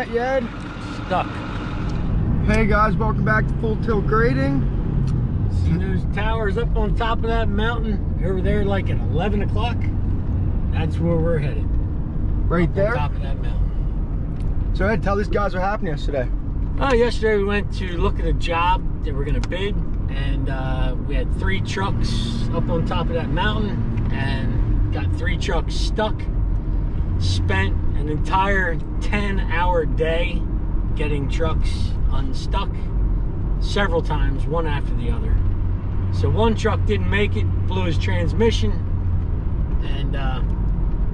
at you, Ed? Stuck. Hey guys, welcome back to Full Tilt Grading. See those towers up on top of that mountain over there, like at 11 o'clock? That's where we're headed. Right up there? on top of that mountain. So Ed, tell these guys what happened yesterday. Oh, yesterday we went to look at a job that we're gonna bid, and we had 3 trucks up on top of that mountain and got 3 trucks stuck. Spent an entire 10-hour day getting trucks unstuck several times, one after the other. So one truck didn't make it, blew his transmission, and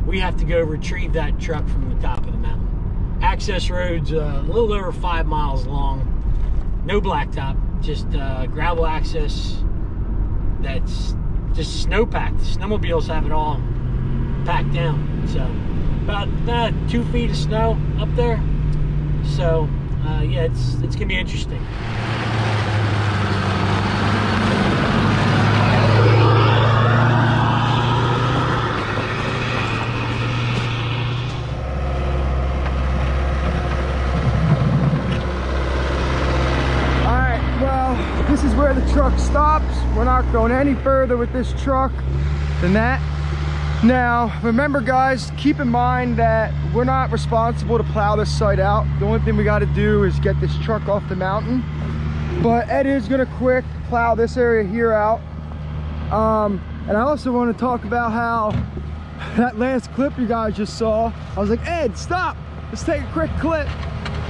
we have to go retrieve that truck from the top of the mountain. Access road's a little over 5 miles long, no blacktop, just gravel access that's just snow packed. Snowmobiles have it all packed down. So about 2 feet of snow up there. So yeah, it's gonna be interesting. This is where the truck stops. We're not going any further with this truck than that. Now, remember guys, keep in mind that we're not responsible to plow this site out. The only thing we got to do is get this truck off the mountain. But Ed is gonna quick plow this area here out. And I also want to talk about how that last clip you guys just saw, I was like, Ed, stop, let's take a quick clip.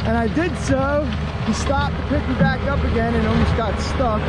And I did so. He stopped to pick me back up again and almost got stuck.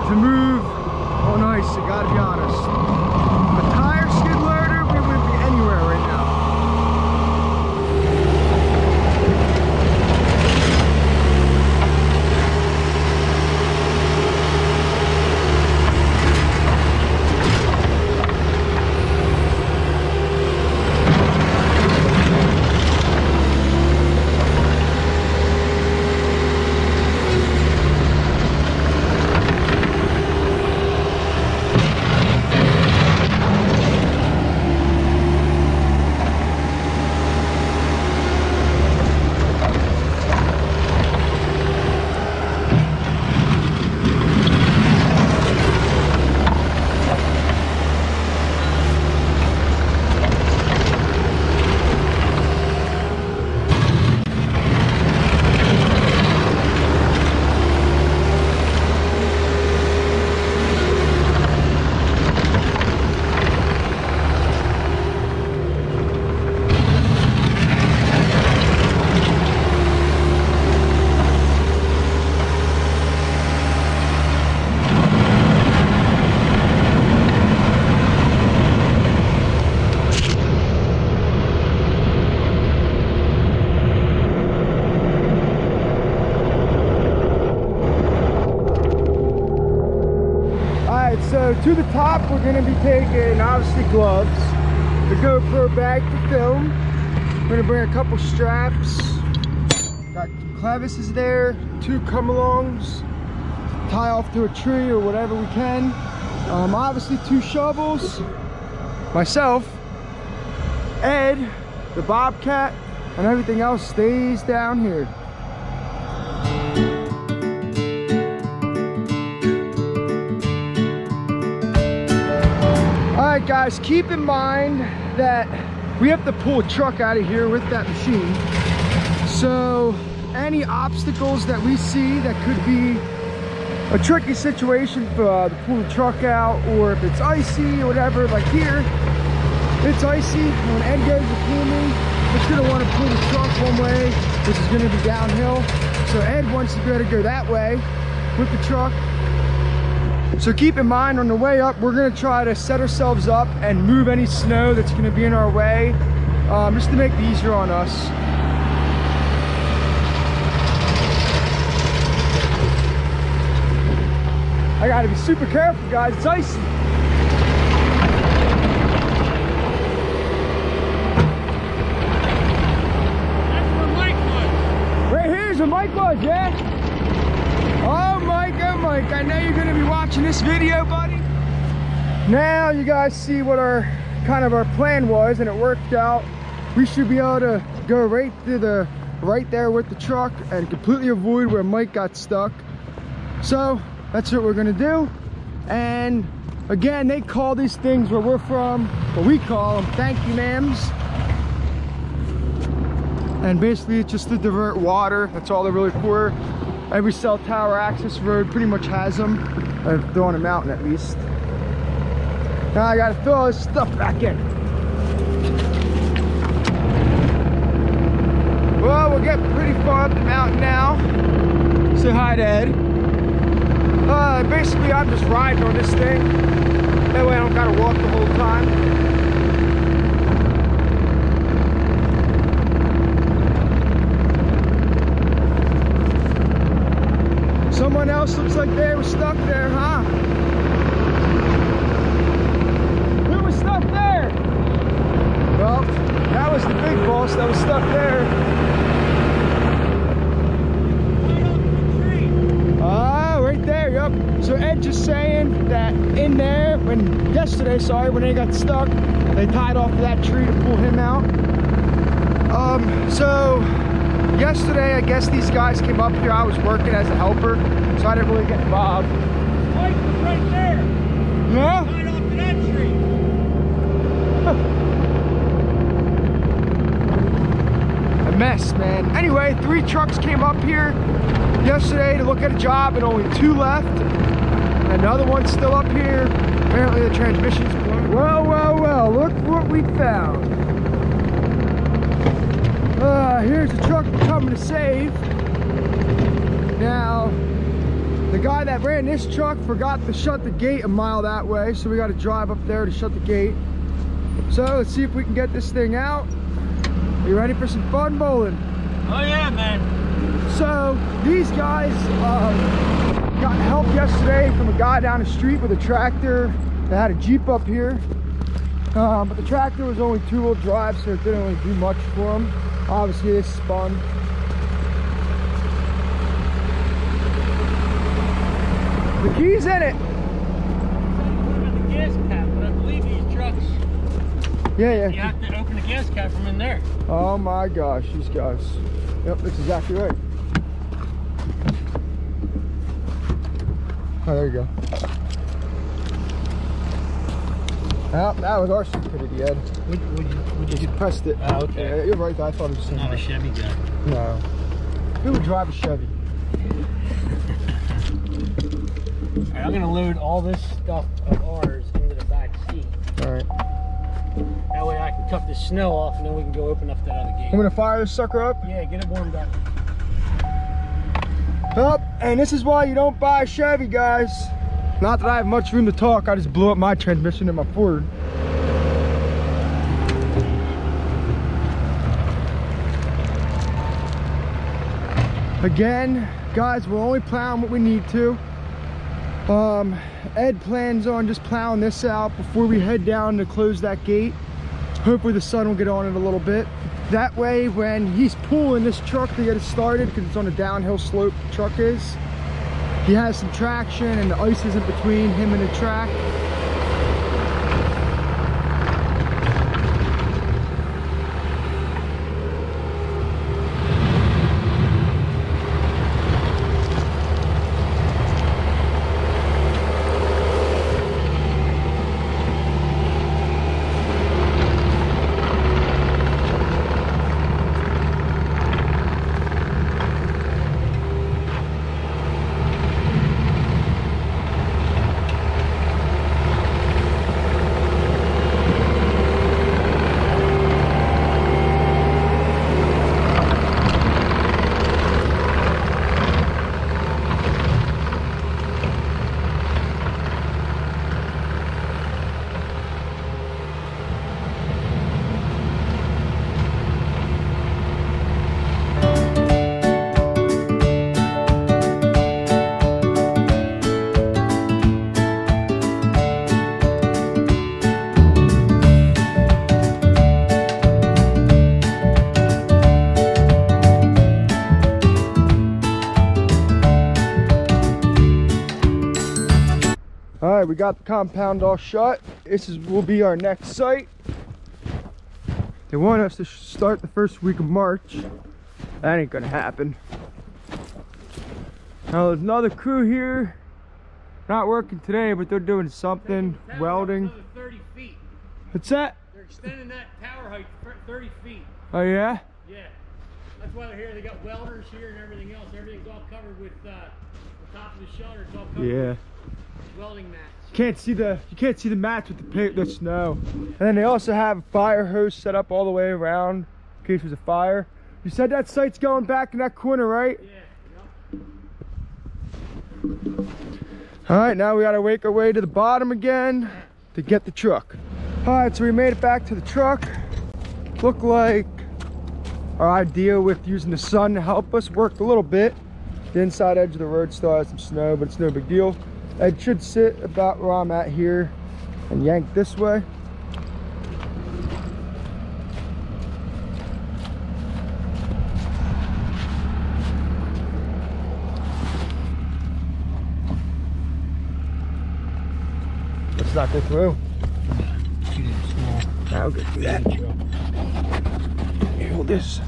To move on ice, I gotta be honest. A tire skid loader, we wouldn't be anywhere right now. So to the top, we're going to be taking obviously gloves, the GoPro bag to film. We're going to bring a couple straps, got clavises there, 2 come-alongs, tie off to a tree or whatever we can. Obviously 2 shovels, myself, Ed, the Bobcat, and everything else stays down here. Alright guys, keep in mind that we have to pull a truck out of here with that machine. So any obstacles that we see that could be a tricky situation to pull the truck out, or if it's icy or whatever. Like here, it's icy. When Ed goes to pull me, it's gonna want to pull the truck one way, which is gonna be downhill. So Ed wants to be able to go that way with the truck. So keep in mind, on the way up, we're gonna try to set ourselves up and move any snow that's gonna be in our way, just to make it easier on us. I gotta be super careful, guys, it's icy. That's where Mike was. Right here's where Mike was, yeah? Oh Mike, I know you're gonna be watching this video, buddy. Now you guys see what our plan was, and it worked out. We should be able to go right to right there with the truck and completely avoid where Mike got stuck. So that's what we're gonna do. And again, they call these things where we're from, or we call them thank you ma'ams. And basically it's just to divert water. That's all they're really for. Every cell tower access road pretty much has them. They're on a mountain at least. Now I gotta throw all this stuff back in. Well, we're getting pretty far up the mountain now. Say hi to Ed. Basically I'm just riding on this thing. That way I don't gotta walk the whole time. Someone else looks like they were stuck there, huh? Who was stuck there? Well, that was the big boss that was stuck there. Right up the tree. Ah, right there, yep. So Ed just saying that in there, when they got stuck, they tied off to that tree to pull him out. So yesterday, I guess these guys came up here. I was working as a helper, so I didn't really get involved. Mike was right there. Yeah? Right off to that tree. A mess, man. Anyway, 3 trucks came up here yesterday to look at a job, and only 2 left. And the other one's still up here. Apparently the transmission's blown. Well, look what we found. Here's the truck we're coming to save. Now, the guy that ran this truck forgot to shut the gate a mile that way, so we got to drive up there to shut the gate. So let's see if we can get this thing out. You ready for some fun bowling? Oh yeah, man. So these guys got help yesterday from a guy down the street with a tractor that had a Jeep up here. But the tractor was only 2-wheel drive, so it didn't really do much for him. Obviously this spun. The key's in it. The gas cap, but I believe these trucks, Yeah. you have to open the gas cap from in there. Oh my gosh, these guys. Yep, that's exactly right. Oh, there you go. Well, that was our stupidity, Ed. Would you Pressed it. Oh, okay. Yeah, you're right. I thought it was not a Chevy guy. No. Who would drive a Chevy? Alright, I'm gonna load all this stuff of ours into the back seat. Alright. That way I can cut the snow off, and then we can go open up that other gate. I'm gonna fire this sucker up. Yeah, get it warmed up. Up, and this is why you don't buy a Chevy, guys. Not that I have much room to talk, I just blew up my transmission in my Ford. Again, guys, we're only plowing what we need to. Ed plans on just plowing this out before we head down to close that gate. Hopefully the sun will get on it a little bit. That way, when he's pulling this truck to get it started, because it's on a downhill slope, the truck is, he has some traction and the ice isn't between him and the track. got the compound all shut. Will be our next site. They want us to start the first week of March. That ain't gonna happen. Now there's another crew here. Not working today, but they're doing something, welding. Another 30 feet. What's that? They're extending that tower height 30 feet. Oh yeah? Yeah. That's why they're here. They got welders here and everything else. Everything's all covered with the top of the shelter. It's all covered with welding mats. You can't see the mats with the snow. And then they also have a fire hose set up all the way around in case there's a fire. You said that site's going back in that corner, right? Yeah. All right, now we gotta make our way to the bottom again to get the truck. All right, so we made it back to the truck. Looked like our idea with using the sun to help us worked a little bit. The inside edge of the road still has some snow, but it's no big deal. It should sit about where I'm at here and yank this way. Let's not go through. I'll go through that. Here, hold this.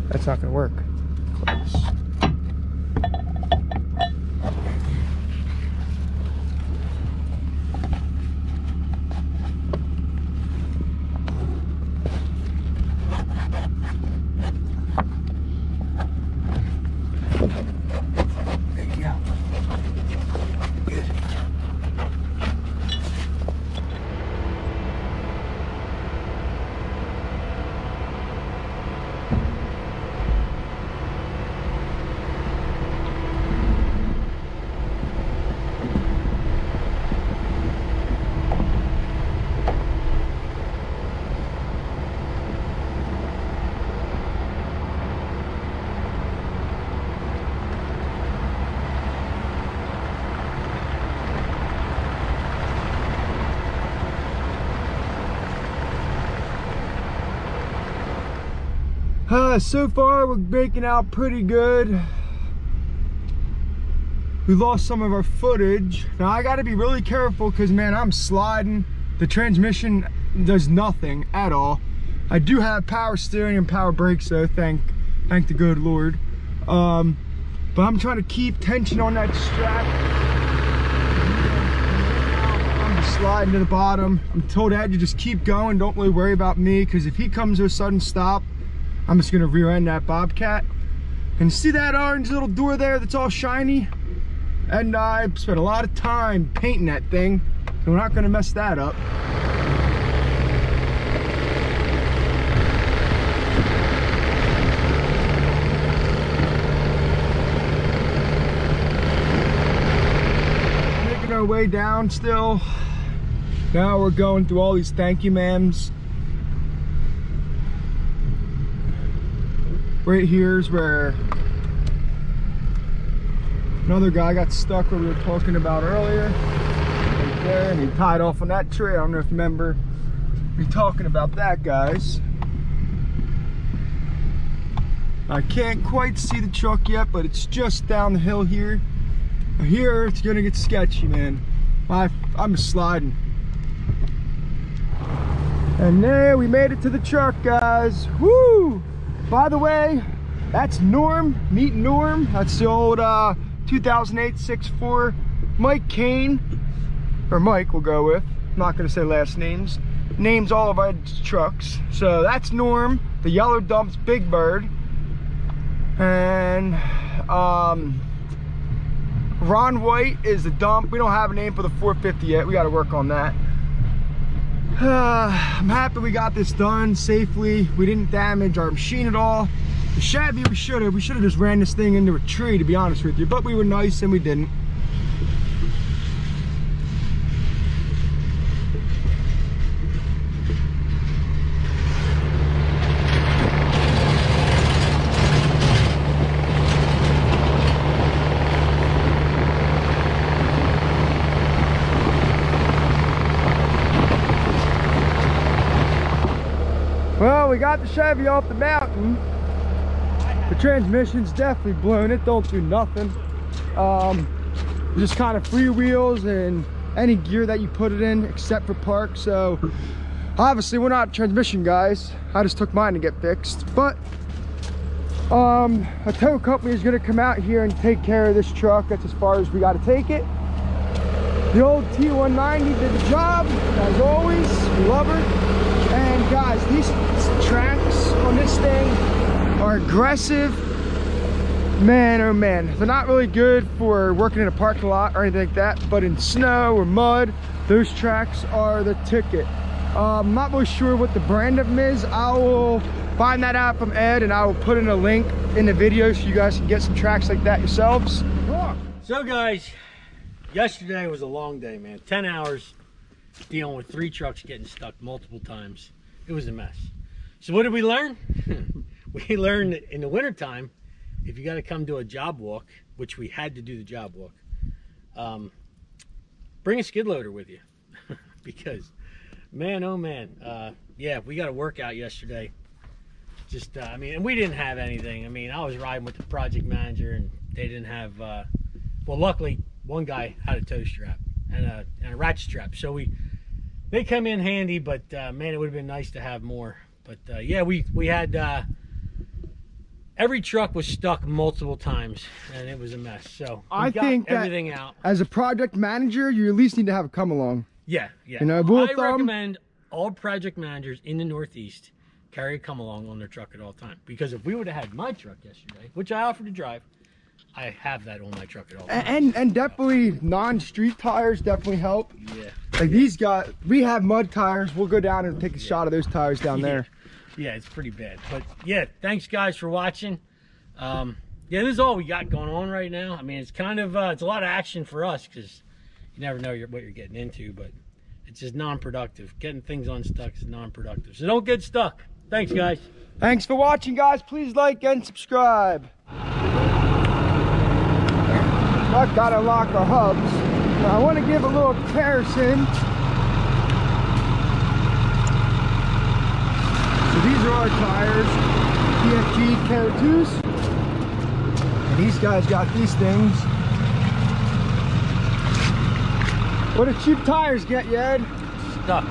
That's not gonna work. Close. There you go. Good. So far we're making out pretty good. We lost some of our footage. Now I gotta be really careful because, man, I'm sliding. The transmission does nothing at all. I do have power steering and power brakes though, thank the good Lord. But I'm trying to keep tension on that strap. I'm just sliding to the bottom. I'm told Ed to just keep going, don't really worry about me, because if he comes to a sudden stop, I'm just gonna rear end that Bobcat. And see that orange little door there that's all shiny? And I spent a lot of time painting that thing, so we're not gonna mess that up. Making our way down still. Now we're going through all these thank you ma'ams. Right here's where another guy got stuck where we were talking about earlier. Right there, and he tied off on that tree. I don't know if you remember me talking about that, guys. I can't quite see the truck yet, but it's just down the hill here. Here it's gonna get sketchy, man. I'm sliding. And there, we made it to the truck, guys. Woo! By the way, that's Norm, meet Norm. That's the old 2008 6.4 Mike Kane, or Mike we'll go with. I'm not gonna say last names. Names all of our trucks. So that's Norm, the yellow dump's Big Bird. And Ron White is the dump. We don't have a name for the 450 yet. We gotta work on that. I'm happy we got this done safely. We didn't damage our machine at all. The Chevy, we should have just ran this thing into a tree, to be honest with you, but we were nice and we didn't. Well, we got the Chevy off the mountain. The transmission's definitely blown. It don't do nothing. just kind of freewheels and any gear that you put it in except for park. So obviously we're not transmission guys. I just took mine to get fixed, but a tow company is going to come out here and take care of this truck. That's as far as we got to take it. The old T190 did the job as always. We love her. And guys, these tracks on this thing are aggressive. Man, oh man, they're not really good for working in a parking lot or anything like that, but in snow or mud, those tracks are the ticket. I'm not really sure what the brand of them is. I will find that out from Ed, and I will put in a link in the video so you guys can get some tracks like that yourselves. So guys, yesterday was a long day, man. 10 hours dealing with 3 trucks getting stuck multiple times. It was a mess. So what did we learn? We learned that in the wintertime, if you got to come to a job walk, which we had to do the job walk, bring a skid loader with you. Because, man, oh man, yeah, we got a workout yesterday. Just, I mean, and we didn't have anything. I mean, I was riding with the project manager, and they didn't have, well, luckily, one guy had a tow strap and a ratchet strap. So they come in handy, but, man, it would have been nice to have more. But, yeah, we had... every truck was stuck multiple times, and it was a mess. So I think everything out. As a project manager, you at least need to have a come along. Yeah, yeah. You know, I recommend all project managers in the Northeast carry a come along on their truck at all times. Because if we would have had my truck yesterday, which I offered to drive, I have that on my truck at all times. And definitely non-street tires definitely help. Yeah. Like these guys, we have mud tires. We'll go down and take a shot of those tires down there. Yeah, it's pretty bad. But yeah, thanks guys for watching. Yeah, this is all we got going on right now. I mean, it's kind of it's a lot of action for us because you never know what you're getting into, but it's just non-productive. Getting things unstuck is non-productive. So don't get stuck. Thanks guys. Thanks for watching guys. Please like and subscribe. I've got to lock our hubs. Now, I want to give a little comparison. So these are our tires, PFG K2s, and these guys got these things. What do cheap tires get you, Ed? Stuck.